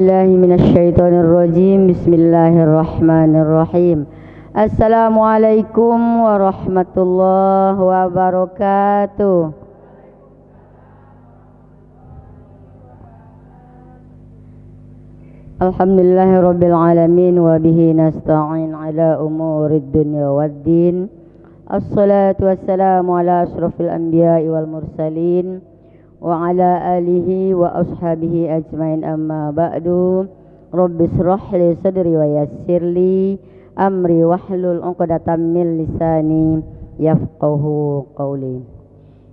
Billahi minasyaitonir rajim. Bismillahirrahmanirrahim. Assalamualaikum warahmatullahi wabarakatuh. Alhamdulillahirabbil alamin wa bihi nasta'in ala umurid dunya waddin. Assalatu wassalamu ala asyrafil anbiya'i wal mursalin wa ala alihi wa ashabihi ajmain, amma ba'du. Rabbi israh li sadri wa yassir li amri wahlul 'uqdatam min lisani yafqahu qawli.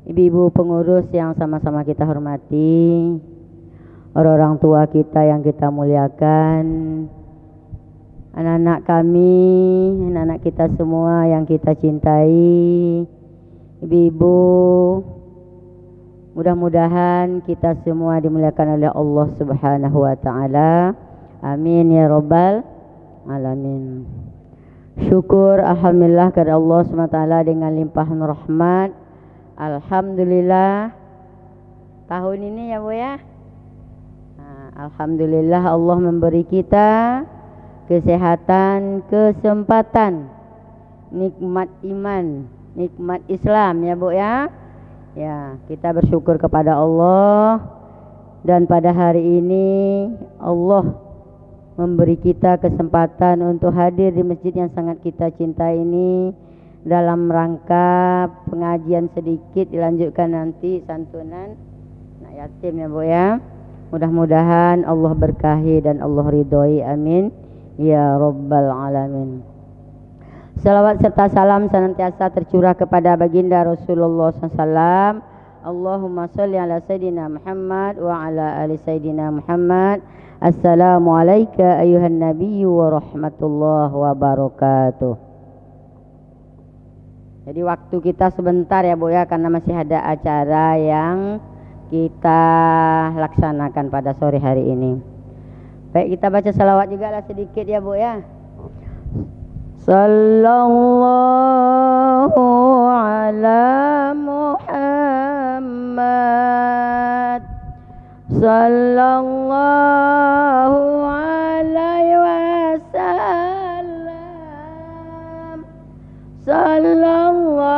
Ibu-ibu pengurus yang sama-sama kita hormati, orang-orang tua kita yang kita muliakan, anak-anak kami, anak-anak kita semua yang kita cintai, ibu-ibu, mudah-mudahan kita semua dimuliakan oleh Allah Subhanahu wa taala. Amin ya rabbal alamin. Syukur alhamdulillah kepada Allah Subhanahu wa taala dengan limpahan rahmat. Alhamdulillah tahun ini ya Bu ya. Alhamdulillah Allah memberi kita kesehatan, kesempatan, nikmat iman, nikmat Islam ya Bu ya. Ya, kita bersyukur kepada Allah, dan pada hari ini Allah memberi kita kesempatan untuk hadir di masjid yang sangat kita cintai ini dalam rangka pengajian sedikit, dilanjutkan nanti santunan anak yatim ya Bu ya. Mudah-mudahan Allah berkahi dan Allah ridhoi, amin ya rabbal alamin. Salawat serta salam senantiasa tercurah kepada baginda Rasulullah SAW. Allahumma salli ala Sayyidina Muhammad wa ala ali Sayyidina Muhammad. Assalamualaikum ayuhan nabiyyu wa rahmatullahi wabarakatuh. Jadi waktu kita sebentar ya Bu ya, karena masih ada acara yang kita laksanakan pada sore hari ini. Baik, kita baca salawat juga lah sedikit ya Bu ya. Sallallahu ala Muhammad, sallallahu alaihi wasallam, sallallahu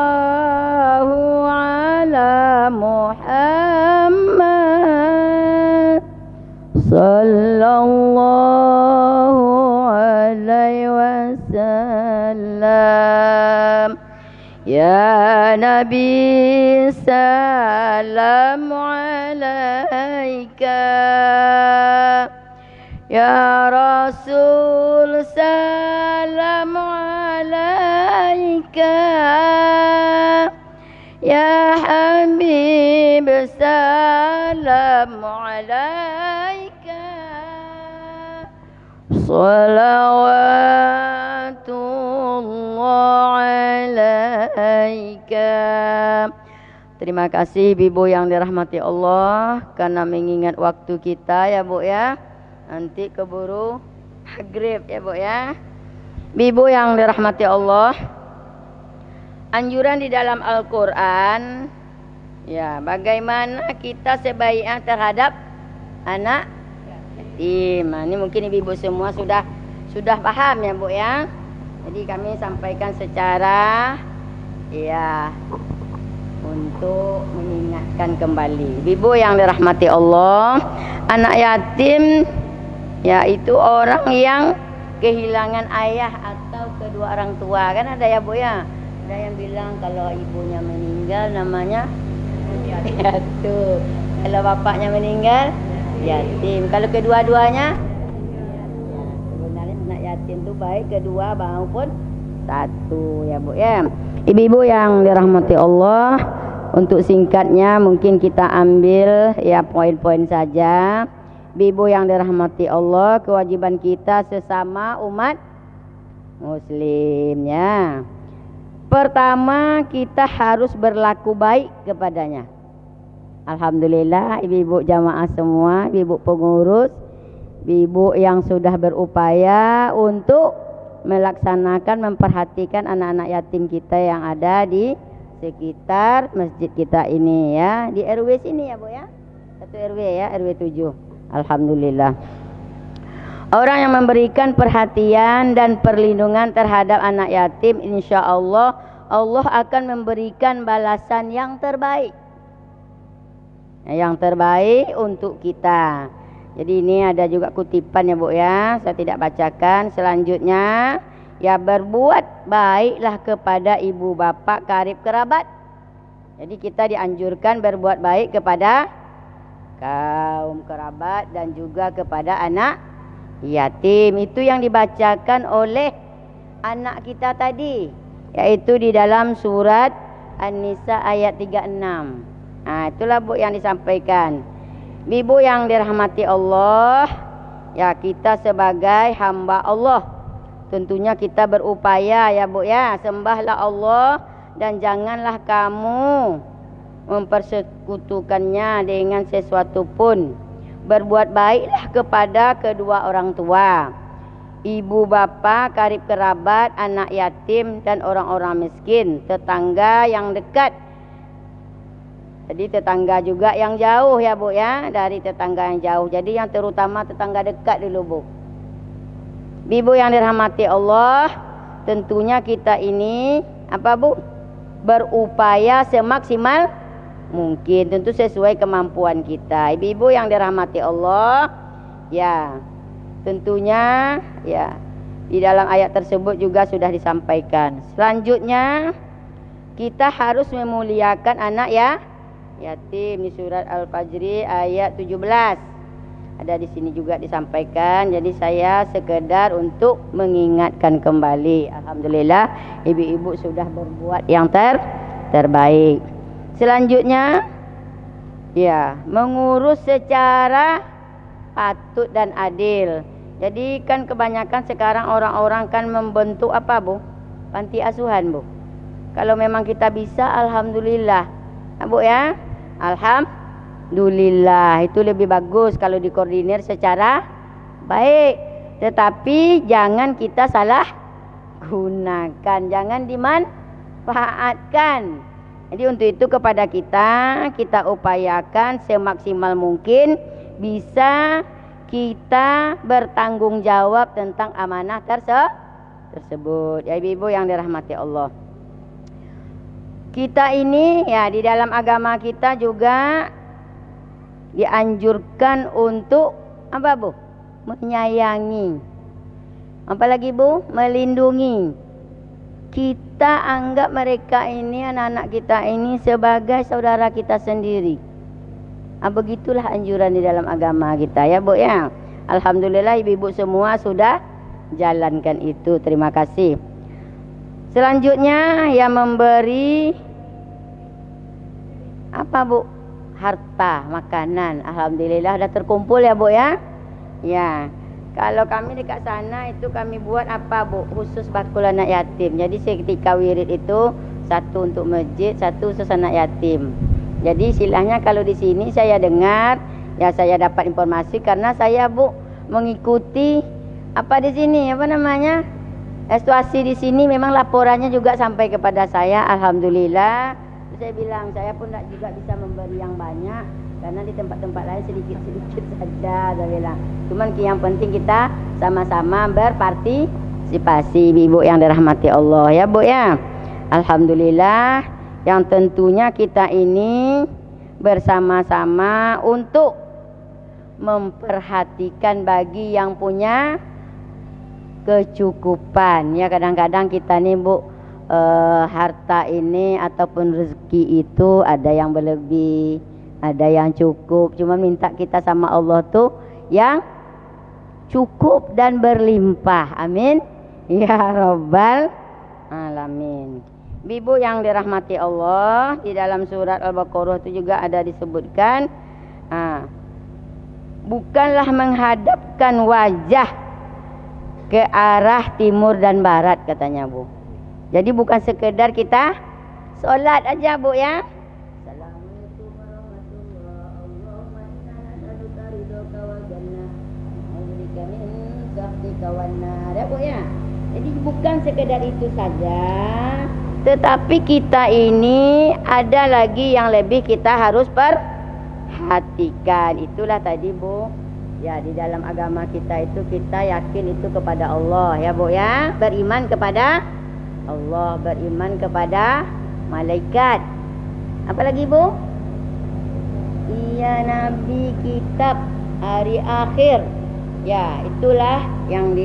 ala Muhammad, sallallahu alaihi wasallam. Ya Nabi salam alaika, ya Rasul salam alaika, ya Habib salam alaika, salawatullah alaika. Terima kasih Ibu yang dirahmati Allah, karena mengingat waktu kita ya Bu ya. Nanti keburu maghrib ya Bu ya. Ibu yang dirahmati Allah, anjuran di dalam Al-Quran ya, bagaimana kita sebaiknya terhadap anak yatim. Ini mungkin ibu-ibu semua sudah paham ya Bu ya. Jadi kami sampaikan secara ya untuk mengingatkan kembali. Ibu yang dirahmati Allah, anak yatim yaitu orang yang kehilangan ayah atau kedua orang tua. Kan ada ya Bu ya. Ada yang bilang kalau ibunya meninggal namanya yatim, kalau bapaknya meninggal yatim, kalau kedua-duanya sebenarnya anak yatim itu baik kedua maupun satu ya Bu ya. Ibu-ibu yang dirahmati Allah, untuk singkatnya mungkin kita ambil ya poin-poin saja. Ibu yang dirahmati Allah, kewajiban kita sesama umat muslim ya. Pertama, kita harus berlaku baik kepadanya. Alhamdulillah ibu-ibu jamaah semua, ibu pengurus, ibu yang sudah berupaya untuk melaksanakan, memperhatikan anak-anak yatim kita yang ada di sekitar masjid kita ini ya, di RW sini ya Bu ya. Satu RW ya, RW 7. Alhamdulillah. Orang yang memberikan perhatian dan perlindungan terhadap anak yatim, insya Allah Allah akan memberikan balasan yang terbaik. Yang terbaik untuk kita. Jadi ini ada juga kutipan ya Bu ya, saya tidak bacakan. Selanjutnya, ya berbuat baiklah kepada ibu bapa karib kerabat. Jadi kita dianjurkan berbuat baik kepada kaum kerabat dan juga kepada anak yatim. Itu yang dibacakan oleh anak kita tadi, yaitu di dalam surat An-Nisa ayat 36. Nah, itulah Bu yang disampaikan. Ibu yang dirahmati Allah, ya kita sebagai hamba Allah, tentunya kita berupaya ya Bu ya, sembahlah Allah dan janganlah kamu mempersekutukannya dengan sesuatu pun. Berbuat baiklah kepada kedua orang tua, ibu bapa, karib kerabat, anak yatim dan orang-orang miskin, tetangga yang dekat. Jadi tetangga juga yang jauh ya Bu ya, dari tetangga yang jauh. Jadi yang terutama tetangga dekat dulu Bu. Ibu yang dirahmati Allah, tentunya kita ini apa Bu? Berupaya semaksimal mungkin, tentu sesuai kemampuan kita. Ibu-ibu yang dirahmati Allah, ya tentunya ya di dalam ayat tersebut juga sudah disampaikan. Selanjutnya kita harus memuliakan anak ya yatim di surat Al-Fajr ayat 17. Ada di sini juga disampaikan. Jadi saya sekedar untuk mengingatkan kembali. Alhamdulillah ibu-ibu sudah berbuat yang terbaik. Selanjutnya, ya mengurus secara patut dan adil. Jadi kan kebanyakan sekarang orang-orang kan membentuk apa Bu? Panti asuhan Bu. Kalau memang kita bisa, alhamdulillah, Bu ya, alhamdulillah itu lebih bagus kalau dikoordinir secara baik. Tetapi jangan kita salah gunakan, jangan dimanfaatkan. Jadi untuk itu kepada kita upayakan semaksimal mungkin bisa kita bertanggung jawab tentang amanah tersebut. Ya ibu-ibu yang dirahmati Allah. Kita ini ya di dalam agama kita juga dianjurkan untuk apa Bu? Menyayangi. Apalagi Bu? Melindungi. Kita anggap mereka ini, anak-anak kita ini sebagai saudara kita sendiri. Begitulah anjuran di dalam agama kita ya Bu ya. Alhamdulillah ibu-ibu semua sudah jalankan itu. Terima kasih. Selanjutnya yang memberi apa Bu? Harta, makanan. Alhamdulillah sudah terkumpul ya Bu ya. Ya. Kalau kami dekat sana itu kami buat apa Bu? Khusus bakul anak yatim. Jadi seketika wirid itu satu untuk masjid, satu khusus anak yatim. Jadi istilahnya kalau di sini saya dengar, ya saya dapat informasi karena saya Bu mengikuti apa di sini apa namanya? Situasi di sini memang laporannya juga sampai kepada saya. Alhamdulillah. Saya bilang saya pun tidak juga bisa memberi yang banyak. Karena di tempat-tempat lain sedikit-sedikit saja, saya bilang. Cuman yang penting kita sama-sama berpartisipasi, ibu yang dirahmati Allah ya Bu ya. Alhamdulillah, yang tentunya kita ini bersama-sama untuk memperhatikan bagi yang punya kecukupan. Ya kadang-kadang kita nih Bu, harta ini ataupun rezeki itu ada yang berlebih, ada yang cukup, cuma minta kita sama Allah tuh yang cukup dan berlimpah. Amin ya rabbal alamin. Ibu yang dirahmati Allah, di dalam surat Al-Baqarah itu juga ada disebutkan, bukanlah menghadapkan wajah ke arah timur dan barat katanya Bu. Jadi bukan sekedar kita solat aja Bu ya. Ya Bu ya. Jadi bukan sekedar itu saja, tetapi kita ini ada lagi yang lebih kita harus perhatikan. Itulah tadi Bu Ya, di dalam agama kita itu kita yakin itu kepada Allah ya Bu ya. Beriman kepada Allah, beriman kepada malaikat. Apa lagi Bu? Iya, nabi, kitab, hari akhir. Ya, itulah yang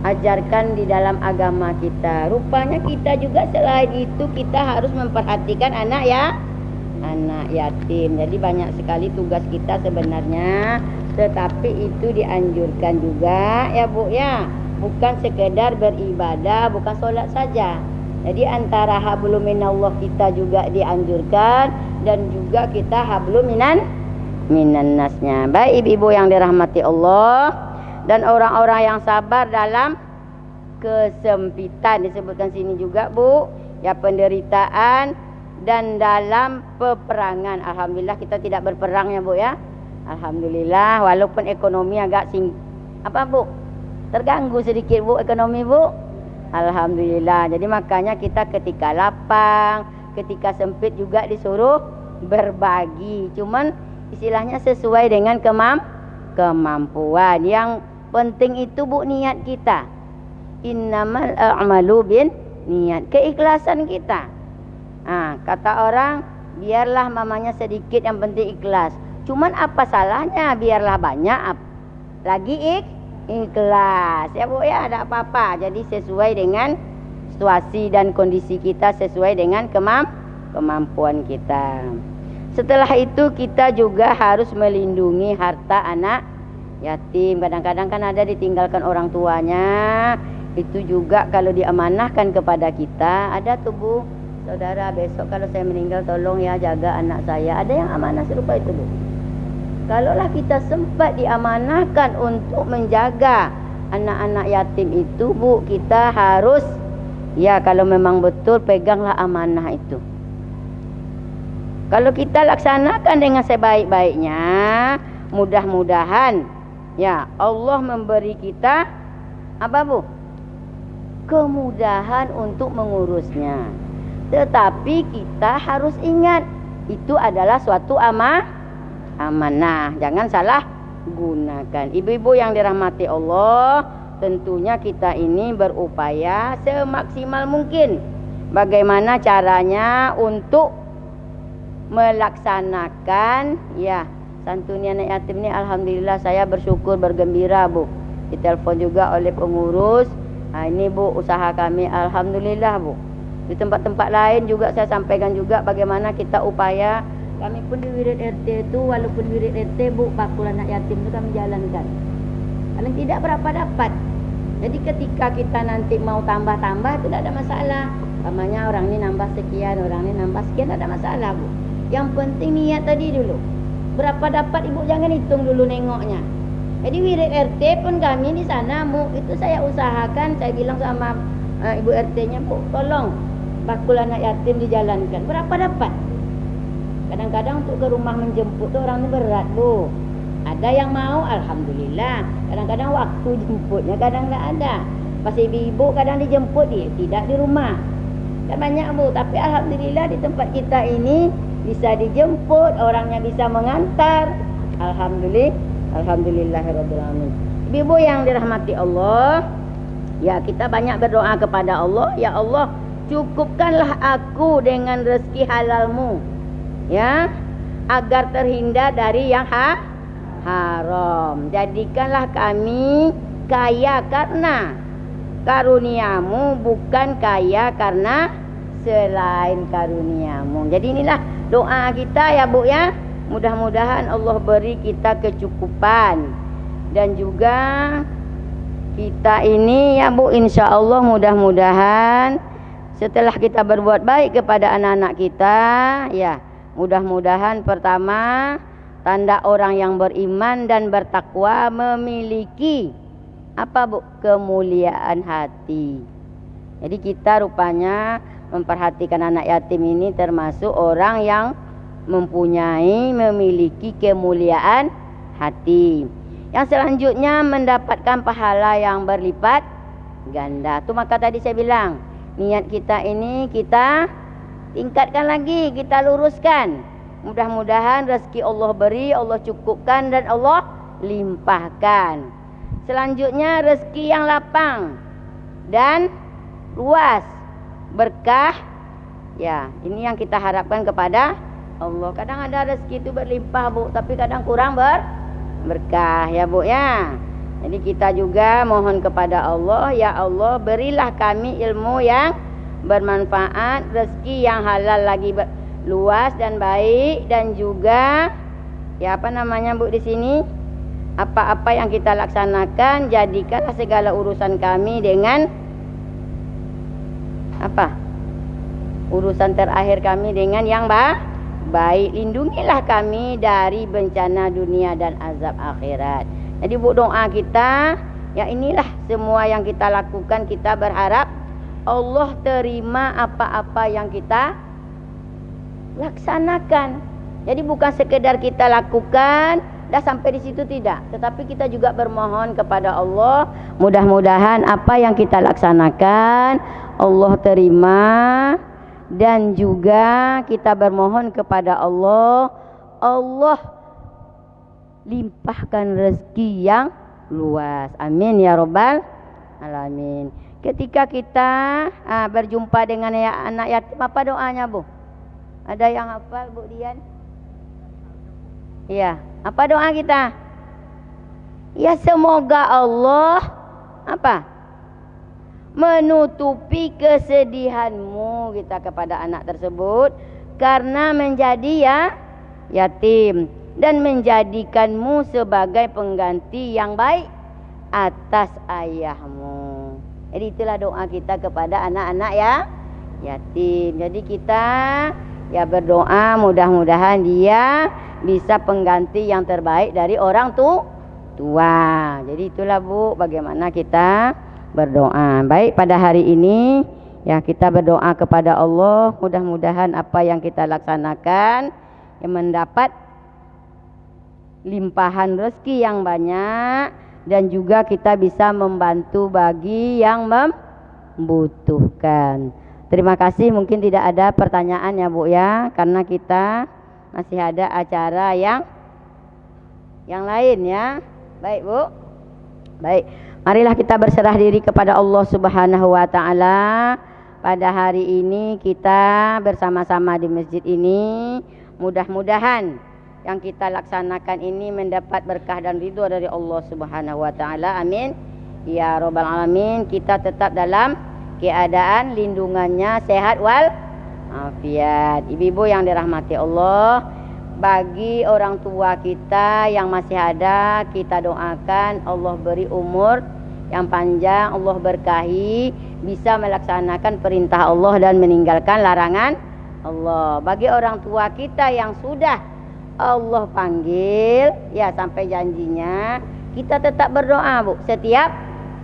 diajarkan di dalam agama kita. Rupanya kita juga selain itu kita harus memperhatikan anak yatim. Jadi banyak sekali tugas kita sebenarnya, tetapi itu dianjurkan juga ya Bu ya. Bukan sekedar beribadah, bukan sholat saja. Jadi antara hablum minallah kita juga dianjurkan, dan juga kita hablum minan nasnya. Baik ibu-ibu yang dirahmati Allah, dan orang-orang yang sabar dalam kesempitan disebutkan sini juga Bu, ya, penderitaan dan dalam peperangan. Alhamdulillah kita tidak berperang ya Bu ya. Alhamdulillah, walaupun ekonomi agak Bu, terganggu sedikit Bu ekonomi Bu. Alhamdulillah. Jadi makanya kita ketika lapang, ketika sempit juga disuruh berbagi. Cuman istilahnya sesuai dengan kemampuan. Yang penting itu Bu niat kita. Innamal a'malu bin niat, keikhlasan kita. Kata orang, biarlah mamanya sedikit yang penting ikhlas. Cuman apa salahnya biarlah banyak lagi ikhlas ya Bu ya, ada apa-apa. Jadi sesuai dengan situasi dan kondisi kita, sesuai dengan kemampuan kita. Setelah itu kita juga harus melindungi harta anak yatim. Kadang-kadang kan ada ditinggalkan orang tuanya. Itu juga kalau diamanahkan kepada kita, ada tuh Bu, saudara, besok kalau saya meninggal tolong ya jaga anak saya. Ada yang amanah serupa itu Bu. Kalaulah kita sempat diamanahkan untuk menjaga anak-anak yatim itu Bu, kita harus ya, kalau memang betul peganglah amanah itu. Kalau kita laksanakan dengan sebaik-baiknya, mudah-mudahan ya Allah memberi kita apa Bu? Kemudahan untuk mengurusnya. Tetapi kita harus ingat, itu adalah suatu amanah. Jangan salah gunakan. Ibu-ibu yang dirahmati Allah, tentunya kita ini berupaya semaksimal mungkin bagaimana caranya untuk melaksanakan ya santunan anak yatim ini. Alhamdulillah saya bersyukur, bergembira Bu. Ditelepon juga oleh pengurus. Ini Bu usaha kami, alhamdulillah Bu. Di tempat-tempat lain juga saya sampaikan juga bagaimana kita upaya. Kami pun di wirid RT itu, walaupun wirid RT Bu, bakul anak yatim itu kami jalankan. Paling tidak berapa dapat. Jadi ketika kita nanti mau tambah-tambah itu tidak ada masalah. Namanya orang ini nambah sekian, orang ini nambah sekian, tidak ada masalah Bu. Yang penting niat tadi dulu. Berapa dapat Ibu jangan hitung dulu nengoknya. Jadi wirid RT pun kami di sana Bu, itu saya usahakan, saya bilang sama Ibu RT-nya, Bu, tolong bakul anak yatim dijalankan. Berapa dapat? Kadang-kadang untuk ke rumah menjemput tuh orang ini berat Bu. Ada yang mau, alhamdulillah. Kadang-kadang waktu jemputnya kadang nggak ada. Pas ibu-ibu kadang dijemput dia tidak di rumah. Kan banyak Bu, tapi alhamdulillah di tempat kita ini bisa dijemput, orangnya bisa mengantar. Alhamdulillahirabbil alamin. Ibu yang dirahmati Allah, ya kita banyak berdoa kepada Allah, ya Allah, cukupkanlah aku dengan rezeki halalmu, ya, agar terhindar dari yang haram. Jadikanlah kami kaya karena karuniamu, bukan kaya karena selain karuniamu. Jadi inilah doa kita ya Bu ya. Mudah-mudahan Allah beri kita kecukupan. Dan juga kita ini ya Bu, insya Allah mudah-mudahan setelah kita berbuat baik kepada anak-anak kita, ya mudah-mudahan pertama tanda orang yang beriman dan bertakwa memiliki apa Bu? Kemuliaan hati. Jadi kita rupanya memperhatikan anak yatim ini termasuk orang yang memiliki kemuliaan hati. Yang selanjutnya mendapatkan pahala yang berlipat ganda. Itu maka tadi saya bilang, niat kita ini kita tingkatkan lagi, kita luruskan. Mudah-mudahan rezeki Allah beri, Allah cukupkan, dan Allah limpahkan. Selanjutnya rezeki yang lapang dan luas, berkah. Ya, ini yang kita harapkan kepada Allah. Kadang ada rezeki itu berlimpah, Bu, tapi kadang kurang berkah ya, Bu ya. Jadi kita juga mohon kepada Allah, ya Allah berilah kami ilmu yang bermanfaat, rezeki yang halal lagi luas dan baik, dan juga ya apa namanya, Bu, di sini apa-apa yang kita laksanakan jadikanlah segala urusan kami dengan apa? Urusan terakhir kami dengan yang baik. Lindungilah kami dari bencana dunia dan azab akhirat. Jadi, Bu, doa kita ya inilah semua yang kita lakukan, kita berharap Allah terima apa-apa yang kita laksanakan. Jadi bukan sekedar kita lakukan dah sampai di situ, tidak, tetapi kita juga bermohon kepada Allah, mudah-mudahan apa yang kita laksanakan Allah terima, dan juga kita bermohon kepada Allah, Allah limpahkan rezeki yang luas. Amin ya robbal alamin. Ketika kita berjumpa dengan anak yatim, apa doanya, Bu? Ada yang hafal, Bu Dian? Iya, apa doa kita? Ya, semoga Allah apa? Menutupi kesedihanmu kita kepada anak tersebut karena menjadi yatim, dan menjadikanmu sebagai pengganti yang baik atas ayahmu. Jadi itulah doa kita kepada anak-anak ya yatim. Jadi kita ya berdoa mudah-mudahan dia bisa pengganti yang terbaik dari orang tua. Jadi itulah, Bu, bagaimana kita berdoa. Baik, pada hari ini ya kita berdoa kepada Allah, mudah-mudahan apa yang kita laksanakan yang mendapat limpahan rezeki yang banyak, dan juga kita bisa membantu bagi yang membutuhkan. Terima kasih. Mungkin tidak ada pertanyaan ya, Bu ya, karena kita masih ada acara yang lain ya. Baik, Bu. Baik, marilah kita berserah diri kepada Allah Subhanahu wa taala. Pada hari ini kita bersama-sama di masjid ini, mudah-mudahan yang kita laksanakan ini mendapat berkah dan ridho dari Allah Subhanahu wa taala. Amin ya robbal alamin. Kita tetap dalam keadaan lindungannya, sehat wal afiat. Ibu-ibu yang dirahmati Allah, bagi orang tua kita yang masih ada, kita doakan Allah beri umur yang panjang, Allah berkahi, bisa melaksanakan perintah Allah dan meninggalkan larangan Allah. Bagi orang tua kita yang sudah Allah panggil ya sampai janjinya, kita tetap berdoa, Bu, setiap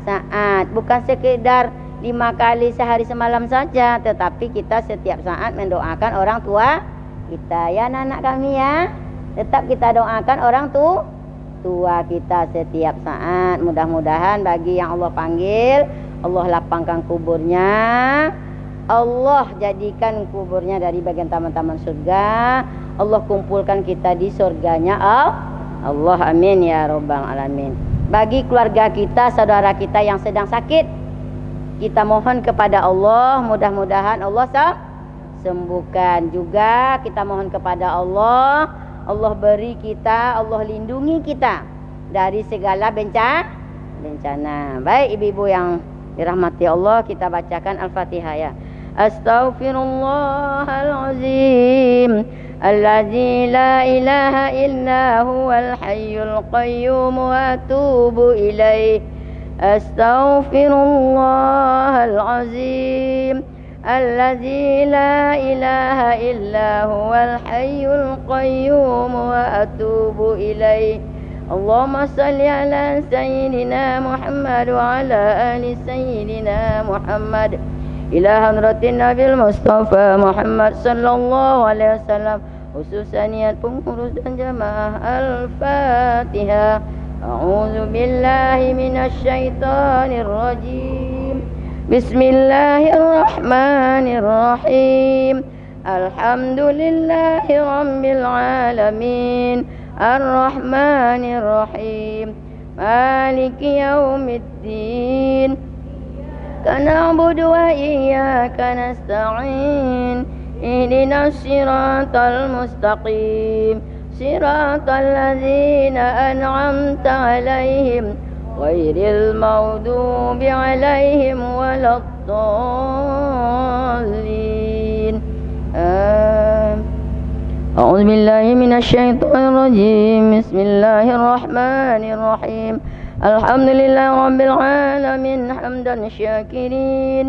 saat, bukan sekedar 5 kali sehari semalam saja, tetapi kita setiap saat mendoakan orang tua kita ya, anak-anak kami ya. Tetap kita doakan orang tua kita setiap saat. Mudah-mudahan bagi yang Allah panggil, Allah lapangkan kuburnya, Allah jadikan kuburnya dari bagian taman-taman surga, Allah kumpulkan kita di surganya Allah. Amin ya robbal alamin. Bagi keluarga kita, saudara kita yang sedang sakit, kita mohon kepada Allah, mudah-mudahan Allah sembuhkan. Juga kita mohon kepada Allah, Allah beri kita, Allah lindungi kita dari segala bencana. Baik, ibu-ibu yang dirahmati Allah, kita bacakan Al-Fatihah ya. Astaghfirullahalazim alladzi la ilaha illa huwal hayyul qayyum wa atubu ilaih. Astaghfirullahalazim alladzi la ilaha illa huwal hayyul qayyum wa atubu ilaih. Allahumma salli ala sayyidina Muhammad wa ala ali sayyidina Muhammad ila hadratin Nabil Mustafa Muhammad sallallahu alaihi wasallam, khususan niat pengurus dan jamaah. Al-Fatihah. A'udzu billahi minasy syaithanir rajim. Bismillahirrahmanirrahim. Alhamdulillahi rabbil alamin. الرحمن الرحيم مالك يوم الدين نعبد وإياك نستعين اهدنا الصراط المستقيم صراط الذين أنعمت عليهم غير المغضوب عليهم ولا الضالين أعوذ بالله من الشيطان الرجيم بسم الله الرحمن الرحيم الحمد لله رب العالمين حمدا شاكرين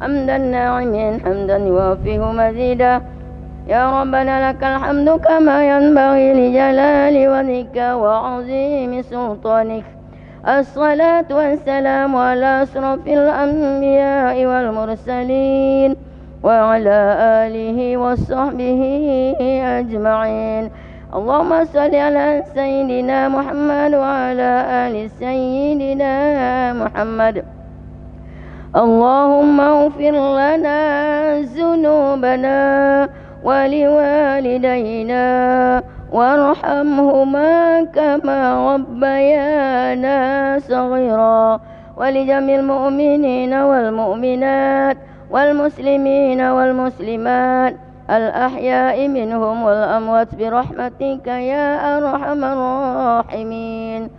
حمدا ناعمين حمدا يوافيه مزيدا يا ربنا لك الحمد كما ينبغي لجلال وجهك وعظيم سلطانك الصلاة والسلام على أشرف الأنبياء والمرسلين وعلى آله وصحبه أجمعين اللهم صل على سيدنا محمد وعلى آل سيدنا محمد اللهم اغفر لنا ذنوبنا ولوالدينا وارحمهما كما ربيانا صغيرا ولجميع المؤمنين والمؤمنات والمسلمين والمسلمات الأحياء منهم والأموات برحمتك يا أرحم الراحمين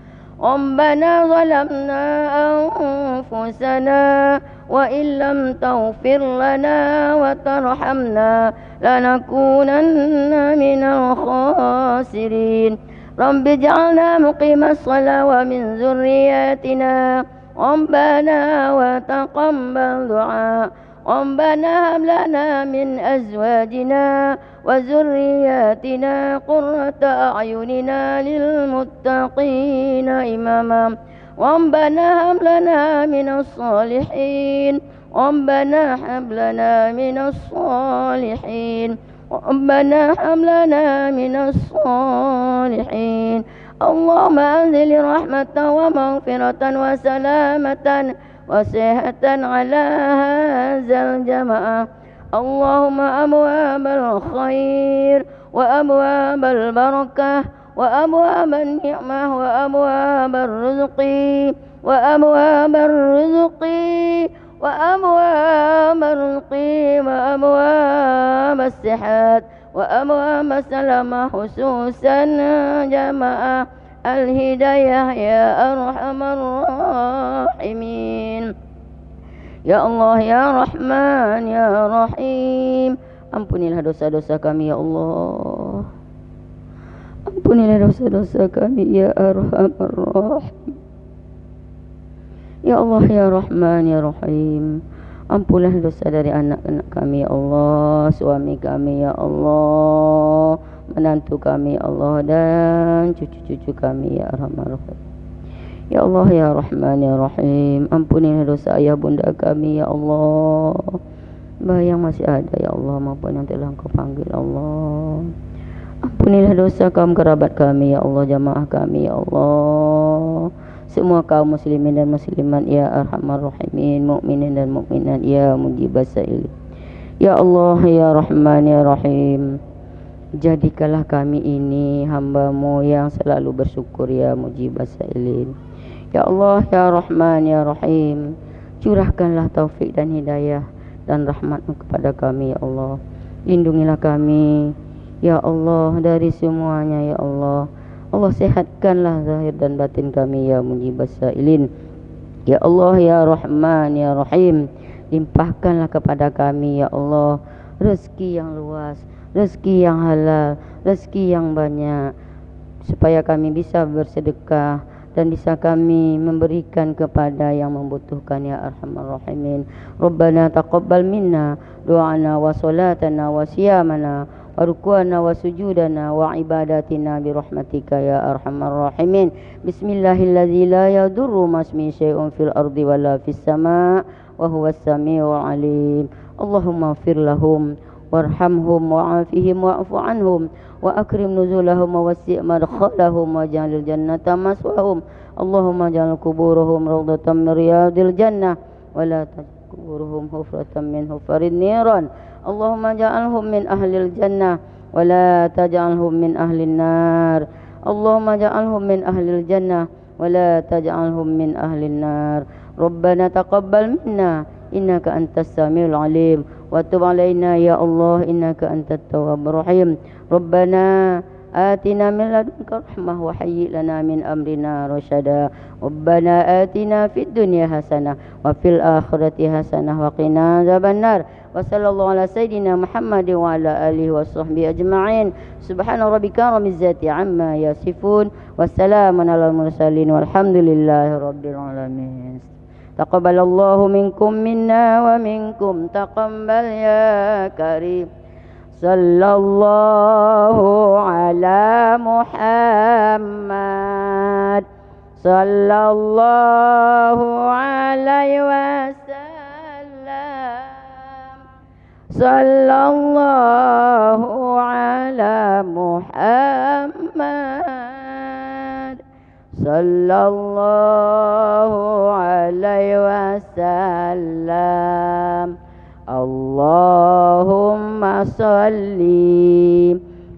ربنا ظلمنا أنفسنا وإن لم تغفر لنا وترحمنا لنكونن من الخاسرين رب اجعلنا مقيم الصلاة ومن ذرياتنا ربنا وتقبل دعاء ربنا هب لنا من أزواجنا وذرياتنا قرة أعيننا للمتقين إماما ربنا هب لنا من الصالحين ربنا هب لنا من الصالحين ربنا هب لنا من الصالحين اللهم أنزل رحمة ومغفرة وسلامة وصحة على هذا الجماعة اللهم أبواب الخير وأبواب البركة وأبواب النعمة وأبواب الرزق وأبواب الرزق وأبواب الرزق وأبواب الصحة وأبواب السلامة خصوصا جماعة الهداية يا أرحم الراحمين Ya Allah ya Rahman ya Rahim ampunilah dosa-dosa kami ya Allah ampunilah dosa-dosa kami ya Arhamar Rahim Ya Allah ya Rahman ya Rahim ampunilah dosa dari anak-anak kami ya Allah suami kami ya Allah menantu kami ya Allah dan cucu-cucu kami ya Arhamar Rahim Ya Allah ya Rahman ya Rahim ampunilah dosa ayah bunda kami ya Allah baik yang masih ada ya Allah maupun yang telah Engkau panggil Allah ampunilah dosa kaum kerabat kami ya Allah jamaah kami ya Allah semua kaum muslimin dan muslimat ya Arhamar Rahimin mukminin dan mukminat ya mujibas sa'il Ya Allah ya Rahman ya Rahim jadikanlah kami ini hamba-Mu yang selalu bersyukur ya mujibas sa'ilin Ya Allah ya Rahman ya Rahim curahkanlah taufik dan hidayah dan rahmat-Mu kepada kami ya Allah lindungilah kami ya Allah dari semuanya ya Allah Allah sehatkanlah zahir dan batin kami ya mujibas sa'ilin ya Allah ya Rahman ya Rahim limpahkanlah kepada kami ya Allah rezeki yang luas rezeki yang halal rezeki yang banyak supaya kami bisa bersedekah dan bisa kami memberikan kepada yang membutuhkan ya Arhamar Rahimin Rabbana taqabbal minna du'ana wa salatana wa siyamana wa ruku'ana wa sujudana wa ibadatina birahmatika ya Arhamar Rahimin Bismillahilladzi la yadurru masmi syai'un fil ardi wala fis sama' wa huwas sami'ul alim Allahumma ighfir lahum warhamhum wa'afihim wa'fu anhum wa akrim nuzulahum wa wasi' madkhalahum wa ja'alil jannata maswahum Allahumma ja'al kuburahum rawdatan min riyadil jannah wa la tajkuruhum hufratan min hufarin niran Allahumma ja'alhum min ahlil jannah wa la taj'alhum min ahlin nar اللهم اجعلهم من أهل الجنة ولا تجعلهم من أهل النار. ربنا تقبل منا إنك أنت السميع العليم وتب علينا يا الله إنك أنت التواب الرحيم. ربنا آتنا من لدنك رحمة وهيئ لنا من أمرنا رشدا. ربنا آتنا في الدنيا حسنة وفي الآخرة حسنة وقنا عذاب النار. وصلى الله على سيدنا محمد وعلى آله وصحبه أجمعين. سبحان ربك رب العزة عما يصفون والسلام على المرسلين والحمد لله رب العالمين. تقبل الله منكم منا ومنكم تقبل يا كريم. صلى الله على محمد صلى الله عليه وسلم. صلى الله على محمد صلى الله عليه وسلم. اللهم صل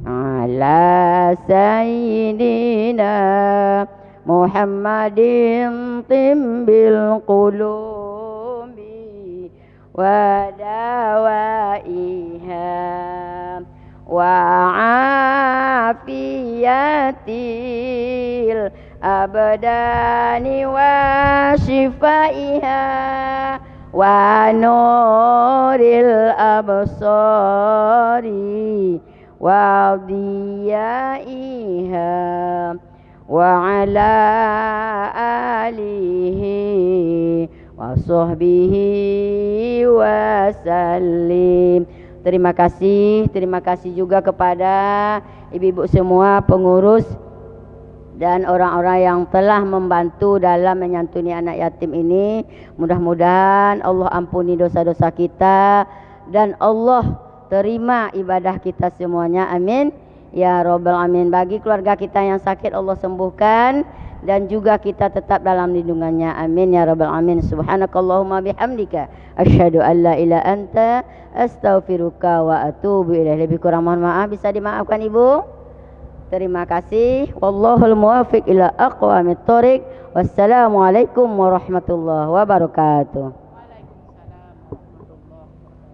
على سيدنا محمد طب القلوب ودوائها وعافية الأبدان وشفائها ونور الأبصار وضيائها وعلى آله وصحبه wasallim. Terima kasih juga kepada ibu-ibu semua pengurus dan orang-orang yang telah membantu dalam menyantuni anak yatim ini. Mudah-mudahan Allah ampuni dosa-dosa kita dan Allah terima ibadah kita semuanya. Amin ya rabbal alamin. Bagi keluarga kita yang sakit Allah sembuhkan dan juga kita tetap dalam lindungannya. Amin ya rabbal alamin. Subhanakallahumma bihamdika asyhadu an la ilaha anta astaghfiruka wa atubu ilaik. Lebih kurang mohon maaf, bisa dimaafkan Ibu. Terima kasih. Wallahul muwaffiq ila aqwamit thoriq. Wassalamualaikum warahmatullahi wabarakatuh.